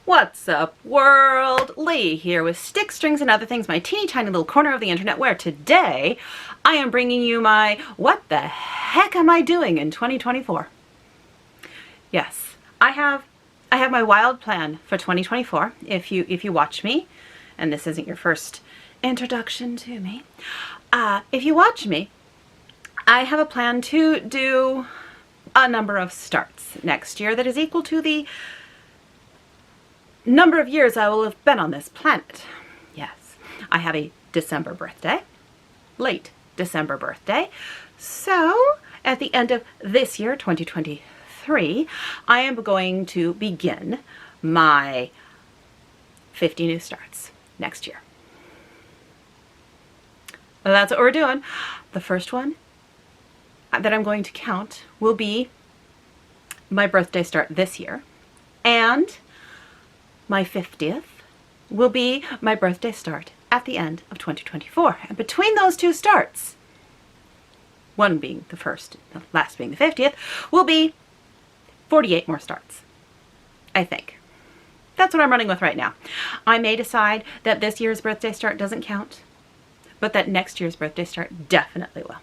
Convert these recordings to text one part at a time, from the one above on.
What's up, world? Lee here with Sticks, Strings, and Other Things, my teeny tiny little corner of the internet, where today I am bringing you my What the Heck Am I Doing in 2024? Yes, I have my wild plan for 2024. If you watch me, and this isn't your first introduction to me, if you watch me, I have a plan to do a number of starts next year that is equal to the number of years I will have been on this planet. Yes, I have a December birthday, late December birthday. So at the end of this year, 2023, I am going to begin my 50 new starts next year. Well, that's what we're doing. The first one that I'm going to count will be my birthday start this year, and my 50th will be my birthday start at the end of 2024. And between those two starts, one being the first, the last being the 50th, will be 48 more starts, I think. That's what I'm running with right now. I may decide that this year's birthday start doesn't count, but that next year's birthday start definitely will.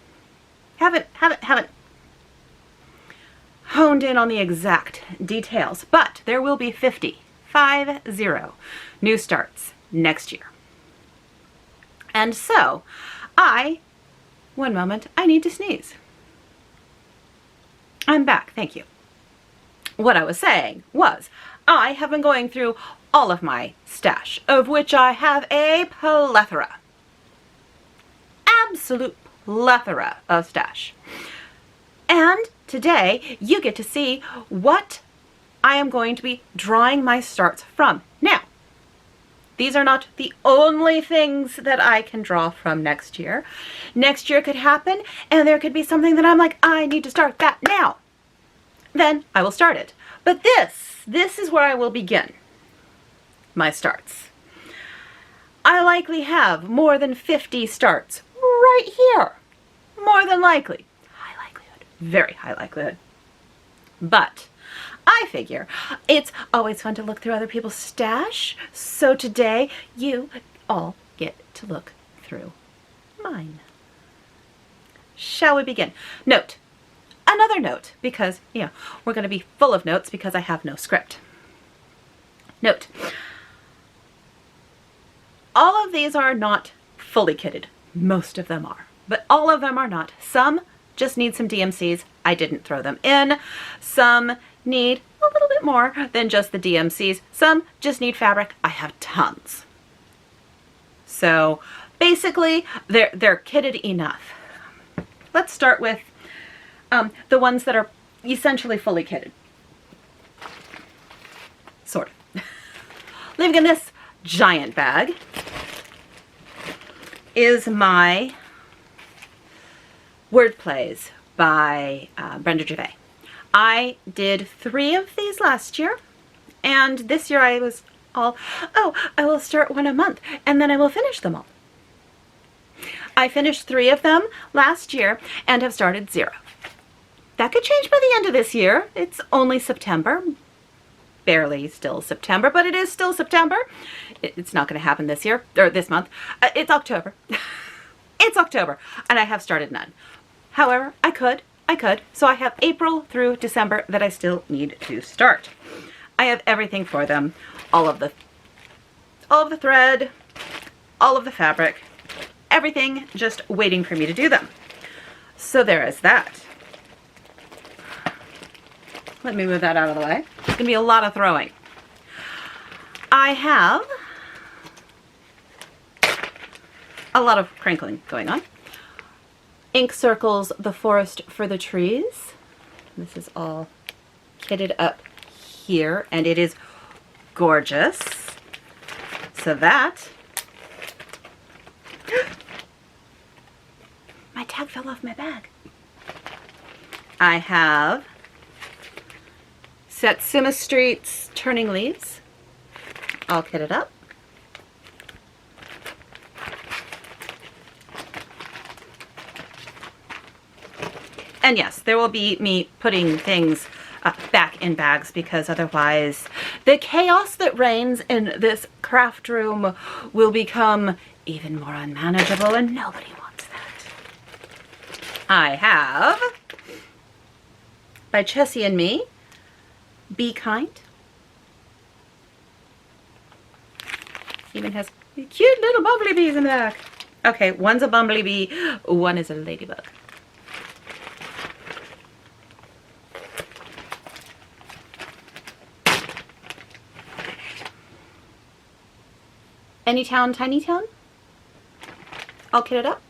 Haven't honed in on the exact details, but there will be 50 new starts next year. And so, one moment, I need to sneeze. I'm back, thank you. What I was saying was, I have been going through all of my stash, of which I have a plethora. Absolute plethora of stash. And today, you get to see what I am going to be drawing my starts from. Now, these are not the only things that I can draw from next year. Next year could happen, and there could be something that I'm like, I need to start that now. Then I will start it. But this is where I will begin my starts. I likely have more than 50 starts right here. More than likely. High likelihood. Very high likelihood. But I figure it's always fun to look through other people's stash, so today you all get to look through mine. Shall we begin? Note, another note, because, we're going to be full of notes because I have no script. Note, all of these are not fully kitted. Most of them are, but all of them are not. Some just need some DMCs. I didn't throw them in. Some need a little bit more than just the DMCs. Some just need fabric. I have tons. So basically, they're kitted enough. Let's start with the ones that are essentially fully kitted. Sort of. Living in this giant bag is my word plays by Brenda Gervais. I did 3 of these last year, and this year I was all, I will start one a month, and then I will finish them all. I finished 3 of them last year and have started 0. That could change by the end of this year. It's only September. Barely still September, but it is still September. It's not going to happen this year, or this month. It's October. It's October, and I have started none. However, I could. So I have April through December that I still need to start. I have everything for them. All of the thread, all of the fabric, everything just waiting for me to do them. So there is that. Let me move that out of the way. It's gonna be a lot of throwing. I have a lot of crinkling going on. Ink Circles, The Forest for the Trees. This is all kitted up here, and it is gorgeous. So that, my tag fell off my bag. I have Satsuma Street's Turning Leaves, all kitted up. And yes, there will be me putting things back in bags, because otherwise the chaos that reigns in this craft room will become even more unmanageable, and nobody wants that. I have, by Chessie and Me, Be Kind. Even has cute little bumblebees in the back. Okay, one's a bumblebee, one is a ladybug. Anytown, Tiny Town? All kitted up.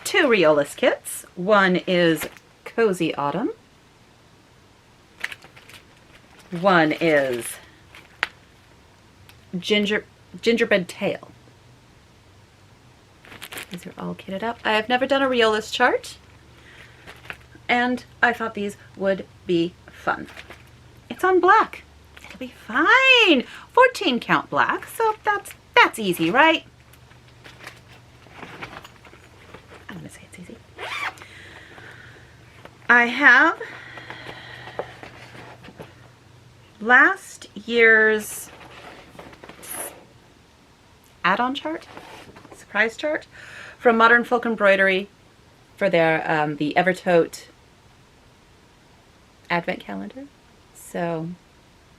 Two Riolis kits. One is Cozy Autumn. One is Gingerbread Tale. These are all kitted up. I have never done a Riolis chart, and I thought these would be fun. It's on black. It'll be fine. 14 count black, so that's easy, right? I'm gonna say it's easy. I have last year's add-on chart, surprise chart, from Modern Folk Embroidery for their the Evertote Advent Calendar. So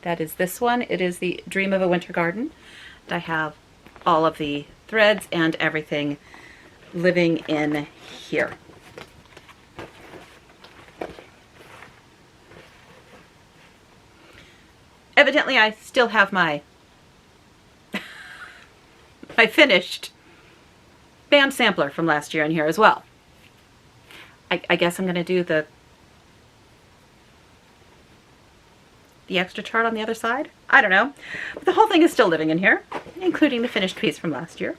that is this one. It is the Dream of a Winter Garden. I have all of the threads and everything living in here. Evidently, I still have my my finished band sampler from last year in here as well. I guess I'm going to do the extra chart on the other side. I don't know. But the whole thing is still living in here, including the finished piece from last year.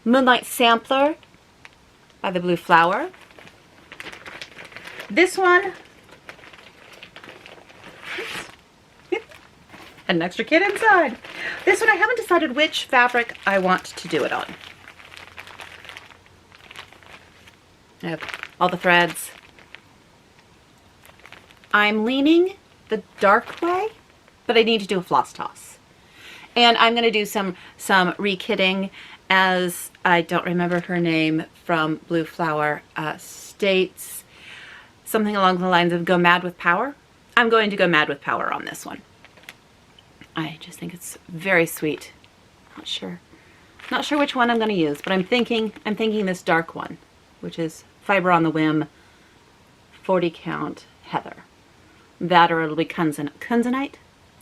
Moonlight Sampler by the Blue Flower. This one had an extra kit inside. This one I haven't decided which fabric I want to do it on. I have all the threads. I'm leaning the dark way, but I need to do a floss toss. And I'm going to do some re-kitting, as I don't remember her name from Blue Flower states something along the lines of go mad with power. I'm going to go mad with power on this one. I just think it's very sweet. Not sure which one I'm going to use, but I'm thinking this dark one, which is Fiber on the Whim, 40 count Heather. That, or it'll be Kunzanite.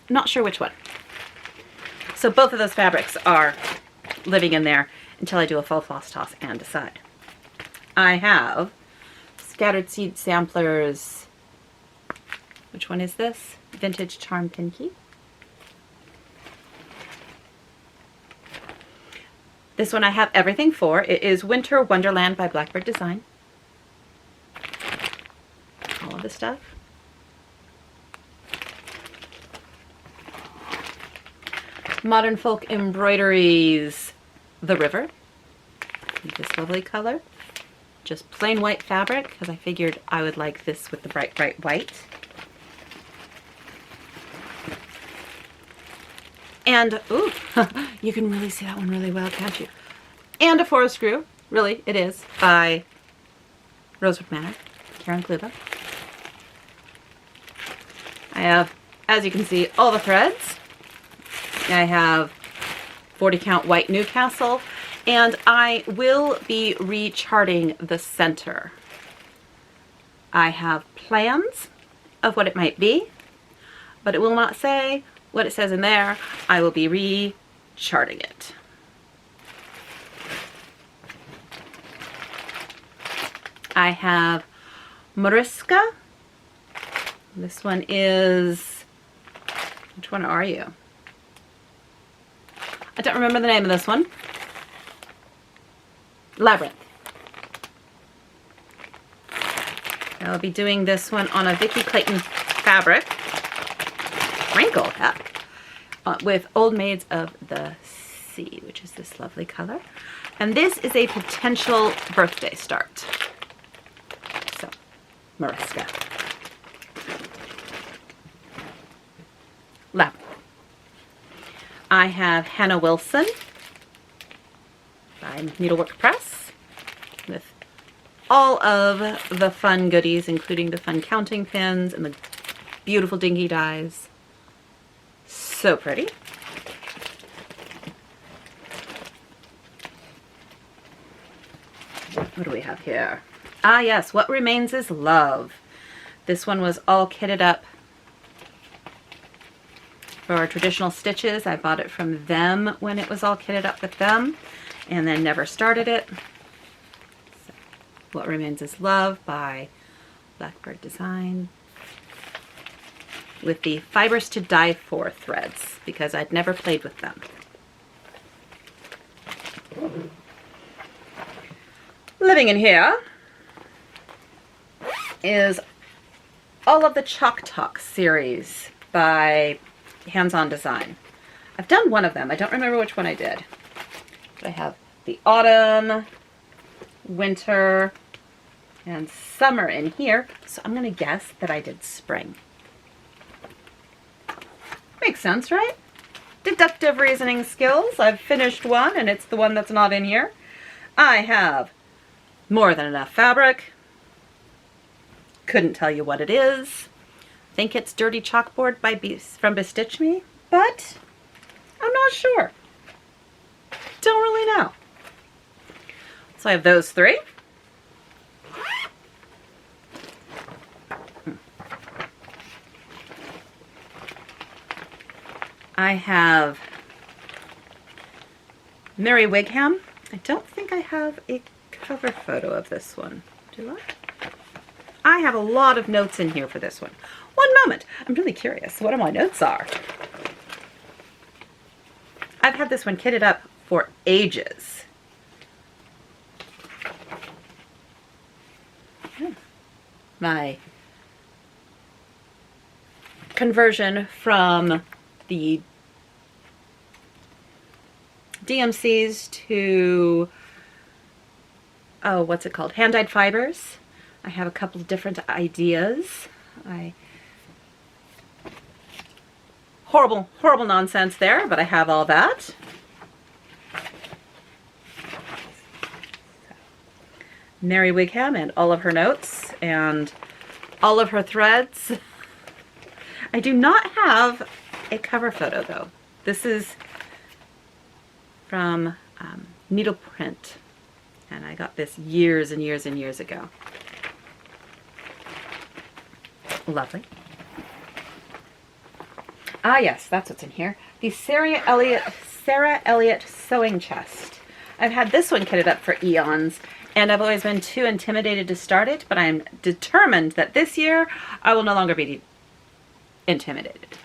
Not sure which one. So both of those fabrics are living in there until I do a full floss toss and decide. I have Scattered Seed Samplers. Which one is this? Vintage Charm Pinky. This one I have everything for. It is Winter Wonderland by Blackbird Design. All of the stuff. Modern Folk Embroideries The River. This lovely color. Just plain white fabric, because I figured I would like this with the bright, bright white. And, ooh, you can really see that one really well, can't you? And a Forest Grew, really, it is, by Rosewood Manor, Karen Kluba. I have, as you can see, all the threads. I have 40 count white Newcastle, and I will be recharting the center. I have plans of what it might be, but it will not say what it says in there. I will be recharting it. I have Mariska. This one is, which one are you? I don't remember the name of this one. Labyrinth. I'll be doing this one on a Vicky Clayton fabric. crinkle, heck, with Old Maids of the Sea, which is this lovely color. And this is a potential birthday start. So, Mariska. Lavender. I have Hannah Wilson by Needlework Press with all of the fun goodies, including the fun counting pins and the beautiful dinky dies. So pretty. What do we have here? Ah yes, What Remains is Love. This one was all kitted up for traditional stitches. I bought it from them when it was all kitted up with them and then never started it. So, What Remains is Love by Blackbird Design with the Fibers to Die For threads because I'd never played with them. Living in here is all of the Chalk Talk series by Hands-On Design. I've done one of them. I don't remember which one I did. But I have the autumn, winter, and summer in here. So I'm going to guess that I did spring. Makes sense, right? Deductive reasoning skills. I've finished one, and it's the one that's not in here. I have More Than Enough fabric. Couldn't tell you what it is. Think it's Dirty Chalkboard from Bestitch Me, but I'm not sure. Don't really know. So I have those three. I have Mary Wigham. I don't think I have a cover photo of this one. Do I? I have a lot of notes in here for this one. One moment. I'm really curious what my notes are. I've had this one kitted up for ages. My conversion from the DMCs to, oh, what's it called? Hand-dyed fibers. I have a couple of different ideas. Horrible, horrible nonsense there, but I have all that. Mary Wigham and all of her notes and all of her threads. I do not have a cover photo though. This is from Needleprint, and I got this years and years and years ago. Lovely. Ah yes, that's what's in here. The Sarah Elliot sewing chest. I've had this one kitted up for eons, and I've always been too intimidated to start it, but I'm determined that this year I will no longer be intimidated.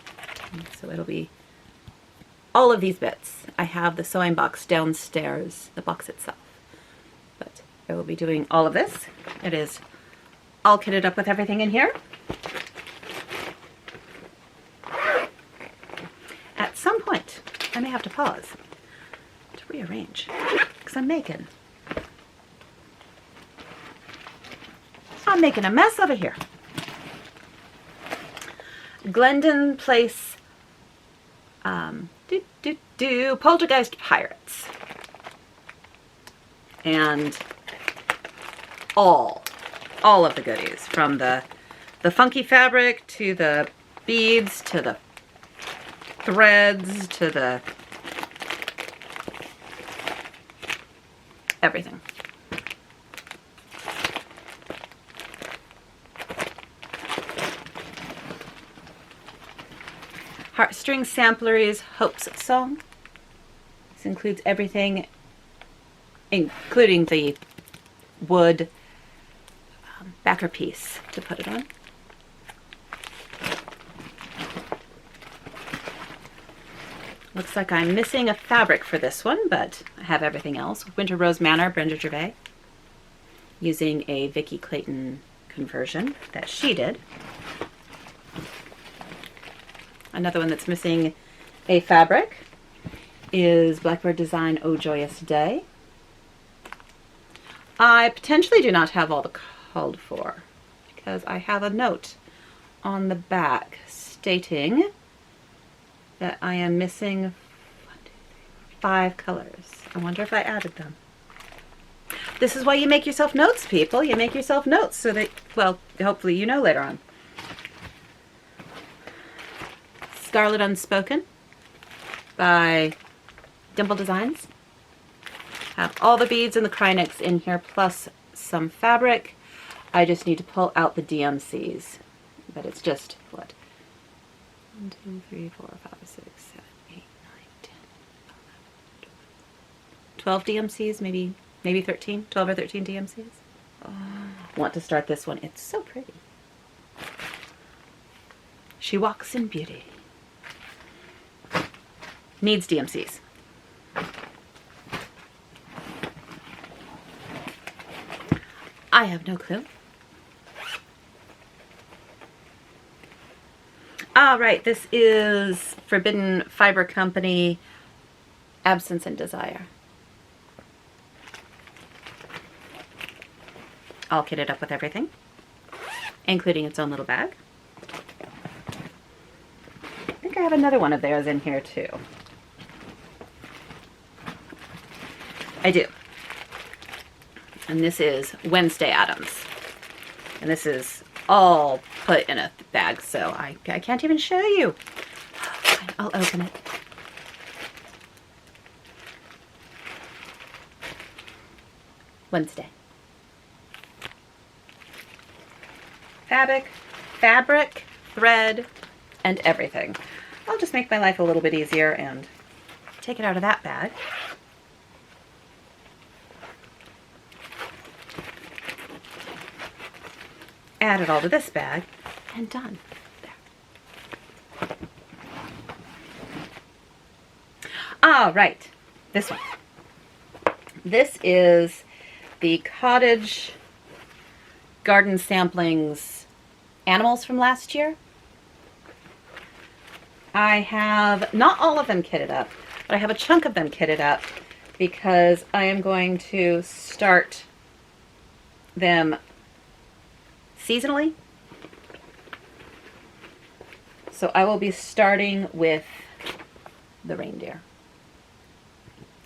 So it'll be all of these bits. I have the sewing box downstairs, the box itself. But I will be doing all of this. It is all kitted up with everything in here. At some point, I may have to pause to rearrange, because I'm making a mess over here. Glendon Place Poltergeist Pirates. And all of the goodies, from the funky fabric to the beads to the threads to the everything. Heartstring Samplery's Hope's Song. This includes everything, including the wood backer piece to put it on. Looks like I'm missing a fabric for this one, but I have everything else. Winter Rose Manor, Brenda Gervais, using a Vicki Clayton conversion that she did. Another one that's missing a fabric is Blackbird Design Oh Joyous Day. I potentially do not have all the called for because I have a note on the back stating that I am missing 5 colors. I wonder if I added them. This is why you make yourself notes, people. You make yourself notes so that, well, hopefully you know later on. Scarlet Unspoken by Dimple Designs. Have all the beads and the Krynex in here, plus some fabric. I just need to pull out the DMCs. But it's just, what? 1, 2, 3, 4, 5, 6, 7, 8, 9, 10, 11, 12 DMCs, maybe 13, 12 or 13 DMCs. Oh, want to start this one. It's so pretty. She Walks in Beauty. Needs DMCs. I have no clue. All right, this is Forbidden Fiber Company, Absence and Desire. All kitted up with everything, including its own little bag. I think I have another one of theirs in here too. I do. And this is Wednesday Addams. And this is all put in a bag, so I can't even show you. I'll open it. Wednesday. Fabric, thread, and everything. I'll just make my life a little bit easier and take it out of that bag. Add it all to this bag, and done. There. All right, this one. This is the Cottage Garden Samplings animals from last year. I have not all of them kitted up, but I have a chunk of them kitted up because I am going to start them seasonally. So I will be starting with the reindeer.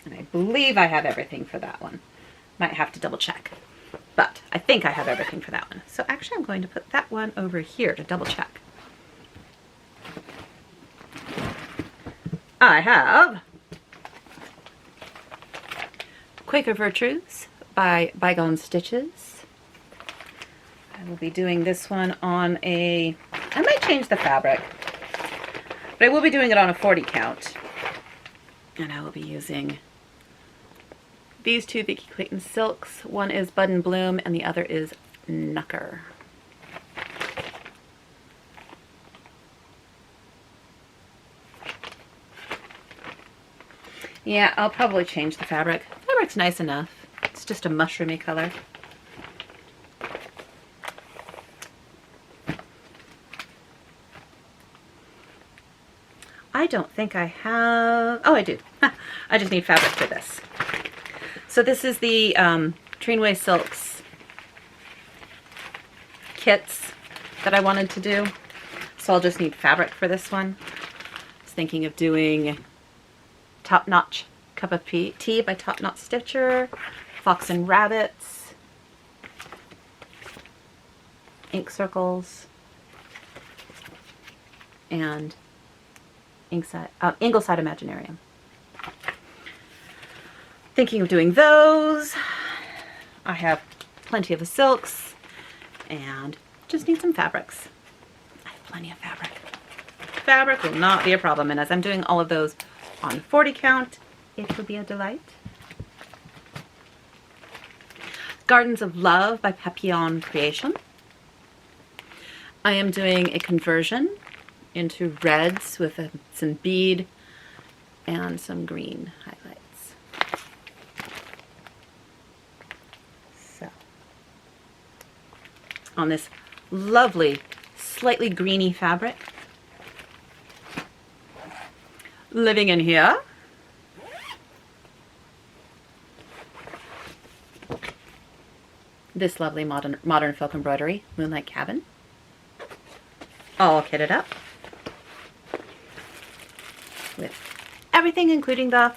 And I believe I have everything for that one. Might have to double check. But I think I have everything for that one. So actually I'm going to put that one over here to double check. I have Quaker Virtues by Bygone Stitches. I will be doing this one on I might change the fabric, but I will be doing it on a 40 count. And I will be using these two Vicky Clayton silks. One is Bud and Bloom and the other is Knucker. Yeah, I'll probably change the fabric. The fabric's nice enough. It's just a mushroomy color. I don't think I have, oh I do. I just need fabric for this. So this is the Treenway Silks kits that I wanted to do. So I'll just need fabric for this one. I was thinking of doing Top Notch Cup of Tea by Top Knot Stitcher, Fox and Rabbits, ink circles, and Ingleside Imaginarium. Thinking of doing those. I have plenty of the silks and just need some fabrics. I have plenty of fabric. Fabric will not be a problem, and as I'm doing all of those on 40 count, it will be a delight. Gardens of Love by Papillon Creation. I am doing a conversion into reds with some bead and some green highlights. So, on this lovely, slightly greeny fabric, living in here. This lovely modern folk embroidery, Moonlight Cabin. All kitted up with everything, including the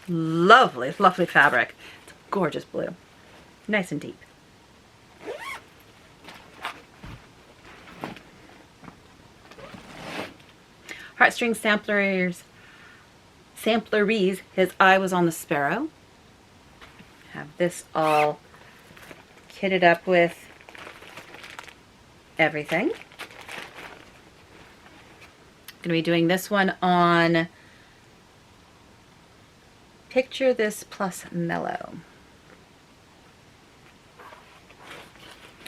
lovely, lovely fabric. It's a gorgeous blue, nice and deep. Heartstring Sampleries, His Eye Was on the Sparrow. Have this all kitted up with everything. Going to be doing this one on Picture This plus Mellow.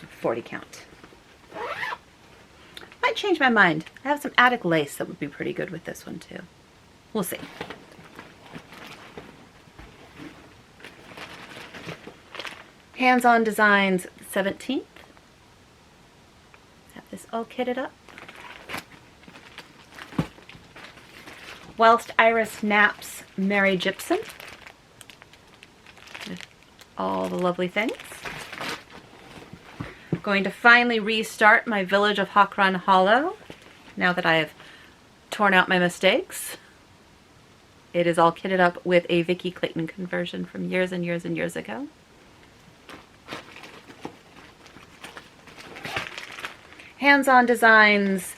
40 count. Might change my mind. I have some attic lace that would be pretty good with this one too. We'll see. Hands-on Designs 17th. Have this all kitted up. Whilst Iris Naps Mary Gypsum. With all the lovely things. Going to finally restart my Village of Hawkrun Hollow now that I have torn out my mistakes. It is all kitted up with a Vicky Clayton conversion from years and years and years ago. Hands-on Designs,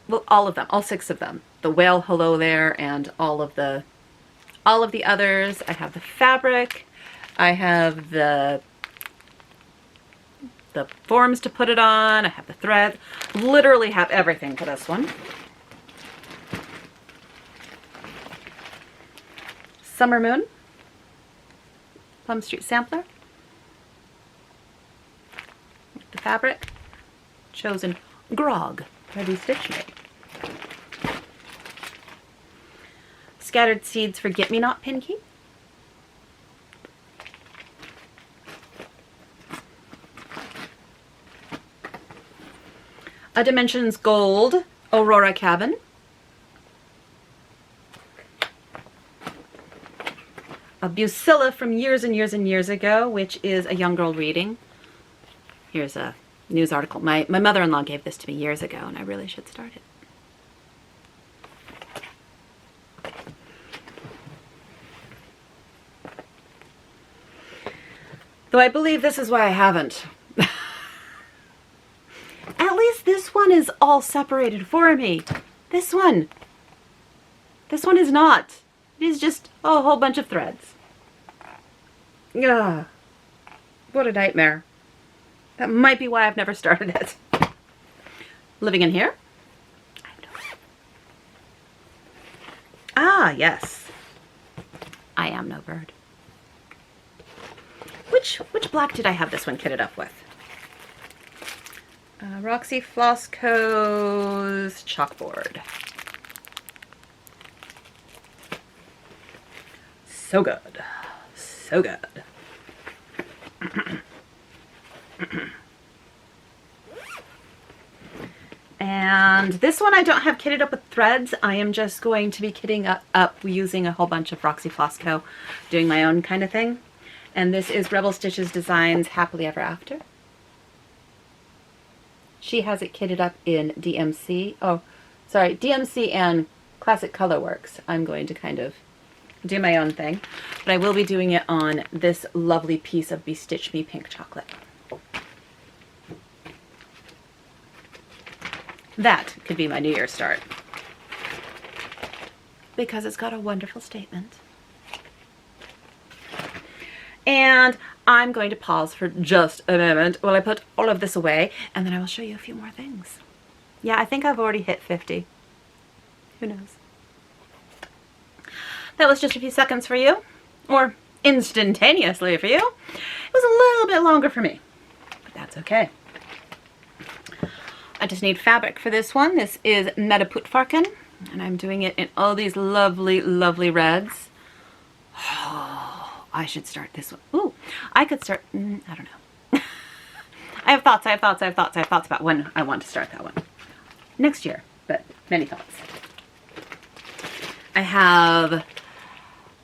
well, all of them, all 6 of them. The Whale Hello There and all of the others. I have the fabric. I have the forms to put it on. I have the thread. Literally have everything for this one. Summer Moon, Plum Street Sampler. The fabric, chosen Grog by Stitch Me. Scattered Seeds for Get Me Not Pinky. A Dimensions Gold Aurora Cabin. A Busilla from years and years and years ago, which is a young girl reading. Here's a news article. My mother-in-law gave this to me years ago, and I really should start it. Though I believe this is why I haven't. At least this one is all separated for me. This one is not. It is just a whole bunch of threads. Ugh. What a nightmare. That might be why I've never started it. Living in Here. Ah, yes. I Am No Bird. Which black did I have this one kitted up with? Roxy Flossco's Chalkboard. So good. So good. And this one I don't have kitted up with threads. I am just going to be kitting up using a whole bunch of Roxy Flossco, doing my own kind of thing. And this is Rebel Stitches Designs Happily Ever After. She has it kitted up in DMC. Oh, sorry, DMC and Classic Colorworks. I'm going to kind of do my own thing, but I will be doing it on this lovely piece of Bestitch Me Pink Chocolate. That could be my New Year's start, because it's got a wonderful statement. And I'm going to pause for just a moment while I put all of this away, and then I will show you a few more things. Yeah, I think I've already hit 50. Who knows? That was just a few seconds for you, or instantaneously for you. It was a little bit longer for me, but that's okay. I just need fabric for this one. This is Metap Farin, and I'm doing it in all these lovely, lovely reds. Oh, I should start this one. Ooh, I could start, I don't know. I have thoughts about when I want to start that one. Next year, but many thoughts. I have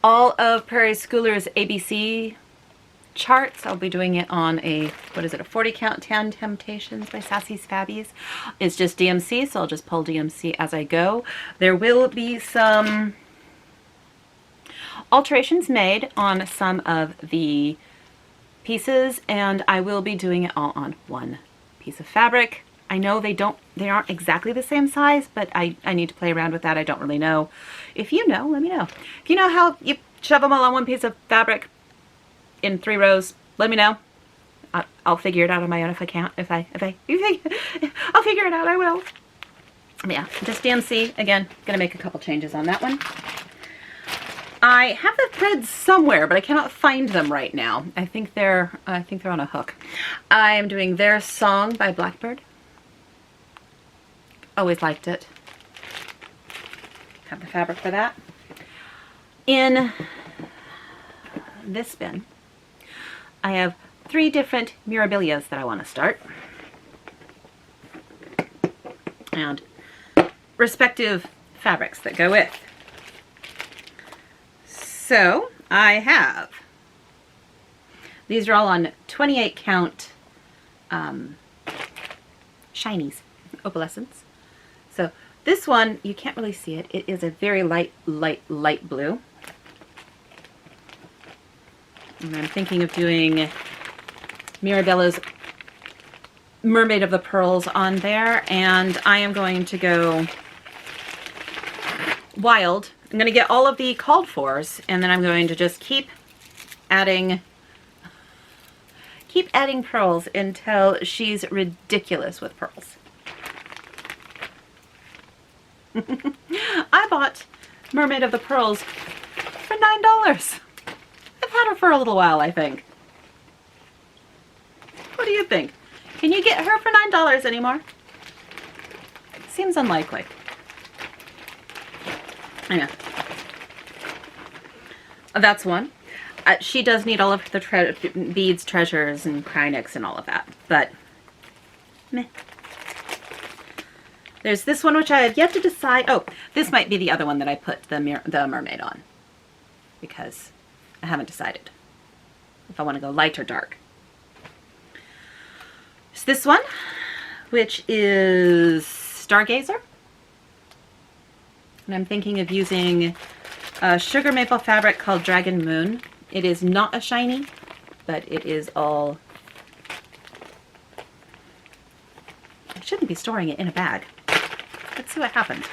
all of Prairie Schooler's ABC charts. I'll be doing it on a, what is it, a 40 count 10 Temptations by Sassy's Fabbies. It's just DMC, so I'll just pull DMC as I go. There will be some alterations made on some of the pieces, and I will be doing it all on one piece of fabric. I know they aren't exactly the same size, but I need to play around with that. I don't really know. If you know, let me know. If you know how you shove them all on one piece of fabric in 3 rows, let me know. I'll figure it out on my own if I can't. I'll figure it out, I will. Yeah, just DMC. Again, gonna make a couple changes on that one. I have the threads somewhere, but I cannot find them right now. I think they're on a hook. I am doing Their Song by Blackbird. Always liked it. Have the fabric for that. In this bin, I have 3 different Mirabilias that I want to start. And respective fabrics that go with. So I have, these are all on 28 count shinies, opalescence. So this one, you can't really see it. It is a very light blue. And I'm thinking of doing Mirabella's Mermaid of the Pearls on there, and I am going to go wild. I'm going to get all of the called fors, and then I'm going to just keep adding pearls until she's ridiculous with pearls. I bought Mermaid of the Pearls for $9. I've had her for a little while, I think. What do you think? Can you get her for $9 anymore? Seems unlikely. I know. That's one. She does need all of the beads, treasures, and Krynics and all of that, but meh. There's this one, which I have yet to decide. Oh, this might be the other one that I put the mermaid on, because I haven't decided if I want to go light or dark. There's this one, which is Stargazer. And I'm thinking of using a sugar maple fabric called Dragon Moon. It is not a shiny, but it is all... I shouldn't be storing it in a bag. Let's see what happens.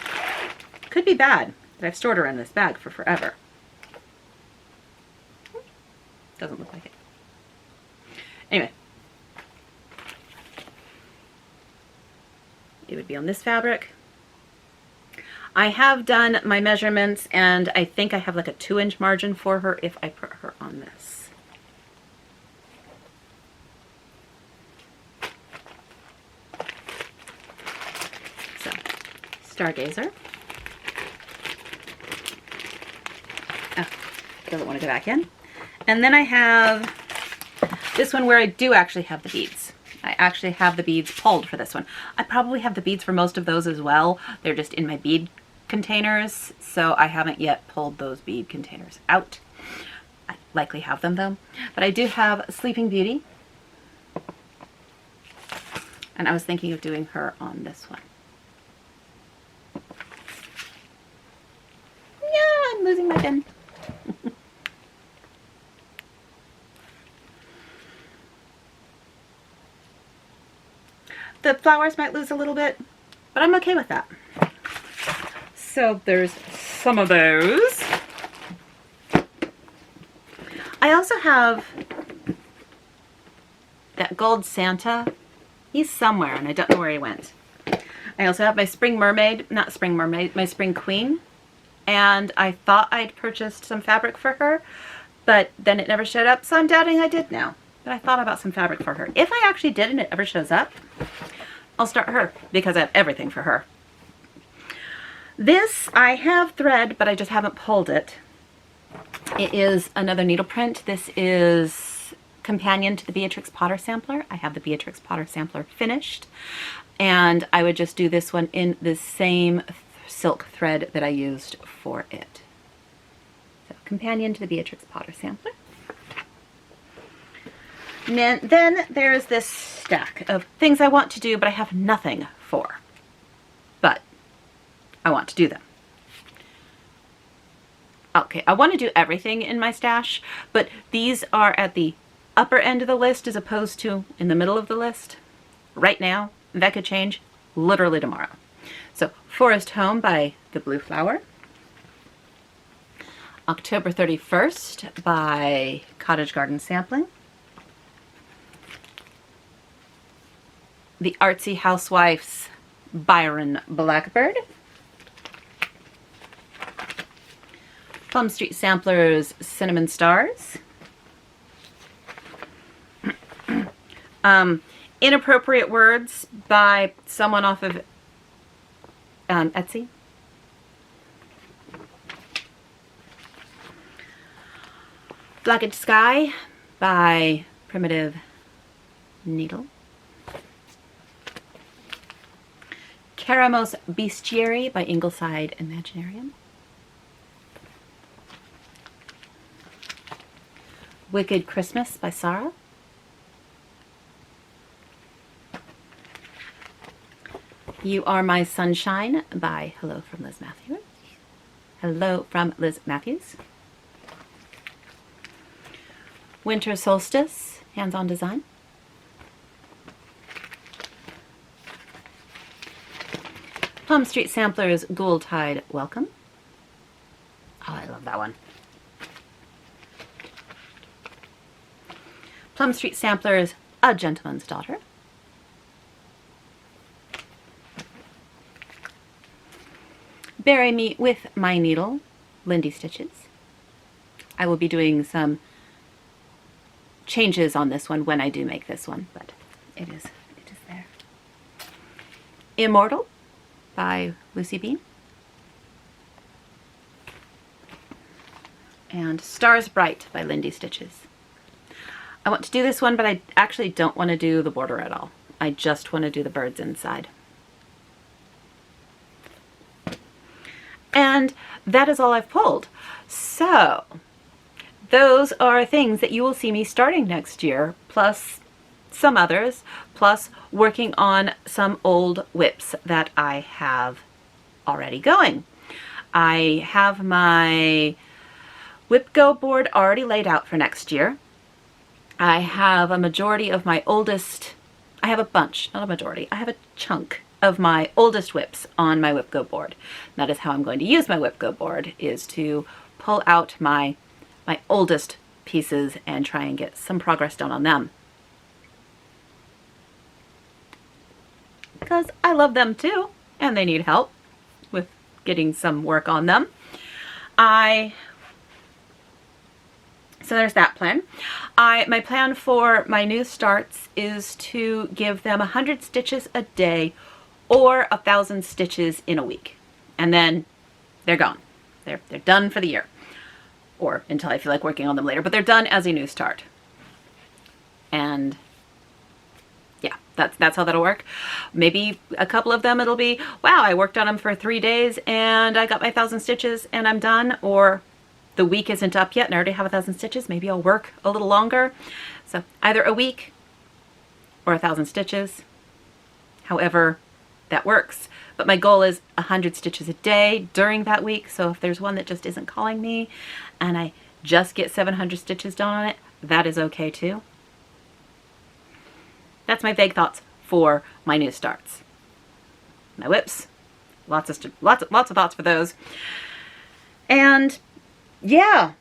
Could be bad, but I've stored her in this bag for forever. Doesn't look like it. Anyway. It would be on this fabric. I have done my measurements, and I think I have like a 2-inch margin for her if I put her on this. So, Stargazer. Oh, doesn't want to go back in. And then I have this one where I do actually have the beads. I actually have the beads pulled for this one. I probably have the beads for most of those as well. They're just in my bead containers, so I haven't yet pulled those bead containers out. I likely have them though. But I do have Sleeping Beauty. And I was thinking of doing her on this one. Yeah, I'm losing my bin. The flowers might lose a little bit, but I'm okay with that. So there's some of those. I also have that gold Santa. He's somewhere and I don't know where he went. I also have my spring mermaid, not spring mermaid, my spring queen. And I thought I'd purchased some fabric for her, but then it never showed up, so I'm doubting I did now. But I thought about some fabric for her. If I actually did and it ever shows up, I'll start her because I have everything for her. This, I have thread, but I just haven't pulled it. It is another needle print. This is companion to the Beatrix Potter sampler. I have the Beatrix Potter sampler finished, and I would just do this one in the same silk thread that I used for it. So, companion to the Beatrix Potter sampler. And then there's this stack of things I want to do, but I have nothing for. But I want to do them. Okay, I want to do everything in my stash, but these are at the upper end of the list as opposed to in the middle of the list right now. That could change literally tomorrow. So, Forest Home by The Blue Flower. October 31st by Cottage Garden Sampling. The Artsy Housewife's Byron Blackbird. Plum Street Sampler's Cinnamon Stars. Inappropriate Words by someone off of Etsy. Blackened Sky by Primitive Needle. Caramos Bestiary by Ingleside Imaginarium. Wicked Christmas by Sarah. You Are My Sunshine by Hello from Liz Matthews. Hello from Liz Matthews. Winter Solstice, Hands-On Design. Plum Street Sampler's Ghoultide Welcome. Oh, I love that one. Plum Street Sampler's A Gentleman's Daughter. Bury Me With My Needle, Lindy Stitches. I will be doing some changes on this one when I do make this one, but it is there. Immortal by Lucy Bean. And Stars Bright by Lindy Stitches. I want to do this one, but I actually don't want to do the border at all. I just want to do the birds inside. And that is all I've pulled. So, those are things that you will see me starting next year, plus some others, plus working on some old whips that I have already going. I have my Whip Go board already laid out for next year. I have a majority of my oldest, I have a bunch, not a majority, I have a chunk of my oldest whips on my Whip Go board. That is how I'm going to use my Whip Go board, is to pull out my oldest pieces and try and get some progress done on them. Because I love them too, and they need help with getting some work on them. So there's that plan. My plan for my new starts is to give them 100 stitches a day or 1,000 stitches in a week. And then they're gone. They're done for the year. Or until I feel like working on them later. But they're done as a new start. And yeah, that's how that'll work. Maybe a couple of them it'll be, wow, I worked on them for 3 days and I got my 1,000 stitches and I'm done. Or the week isn't up yet and I already have 1,000 stitches. Maybe I'll work a little longer. So either a week or 1,000 stitches. However that works. But my goal is 100 stitches a day during that week. So if there's one that just isn't calling me and I just get 700 stitches done on it, that is okay too. That's my vague thoughts for my new starts. My whips, lots of thoughts for those. And yeah,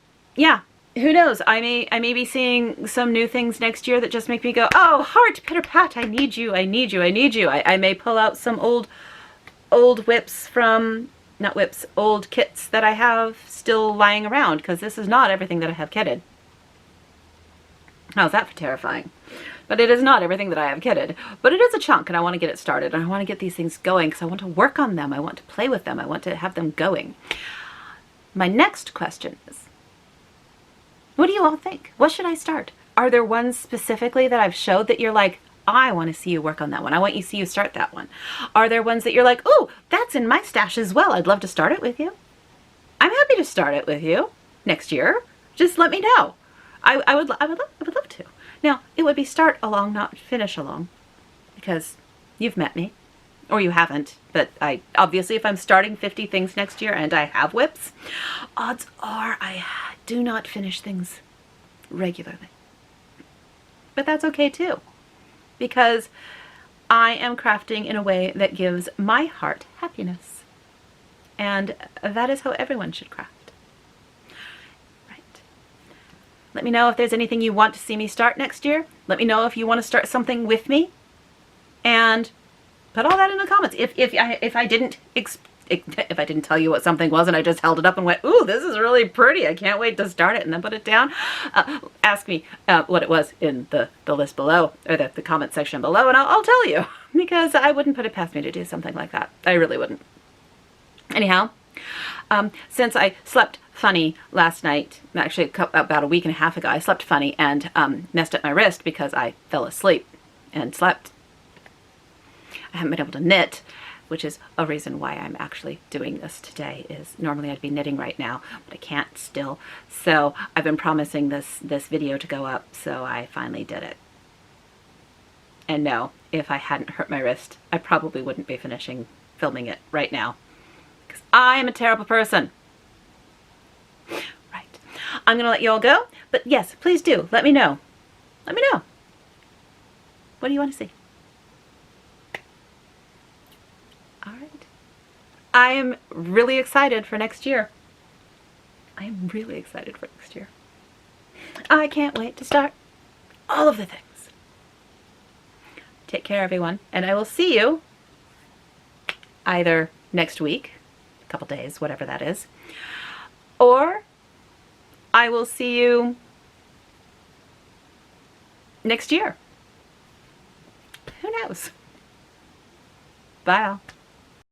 who knows? I may be seeing some new things next year that just make me go, oh, heart, pitter pat, I need you. I may pull out some old whips from, not whips, old kits that I have still lying around, because this is not everything that I have kitted. How's that for terrifying? But it is not everything that I have kitted. But it is a chunk, and I want to get it started, and I want to get these things going, because I want to work on them. I want to play with them. I want to have them going. My next question is, what do you all think? What should I start? Are there ones specifically that I've showed that you're like, I want to see you work on that one. I want you to see you start that one. Are there ones that you're like, oh, that's in my stash as well. I'd love to start it with you. I'm happy to start it with you next year. Just let me know. I would love to. Now, it would be start along, not finish along, because you've met me, or you haven't. But obviously, if I'm starting 50 things next year and I have whips, odds are I do not finish things regularly. But that's okay too, because I am crafting in a way that gives my heart happiness. And that is how everyone should craft. Right. Let me know if there's anything you want to see me start next year. Let me know if you want to start something with me. And put all that in the comments. If I didn't tell you what something was and I just held it up and went, ooh, this is really pretty, I can't wait to start it, and then put it down, ask me what it was in the list below, or the comment section below, and I'll tell you, because I wouldn't put it past me to do something like that. I really wouldn't. Anyhow, since I slept funny last night, actually about a week and a half ago, I slept funny and messed up my wrist because I fell asleep and slept. I haven't been able to knit, which is a reason why I'm actually doing this today. Is normally I'd be knitting right now, but I can't still. So I've been promising this video to go up, so I finally did it. And no, if I hadn't hurt my wrist, I probably wouldn't be finishing filming it right now, because I am a terrible person. Right. I'm gonna let you all go, but yes, please do let me know. Let me know. What do you want to see? All right. I am really excited for next year. I am really excited for next year. I can't wait to start all of the things. Take care, everyone, and I will see you either next week, a couple days, whatever that is, or I will see you next year. Who knows? Bye all.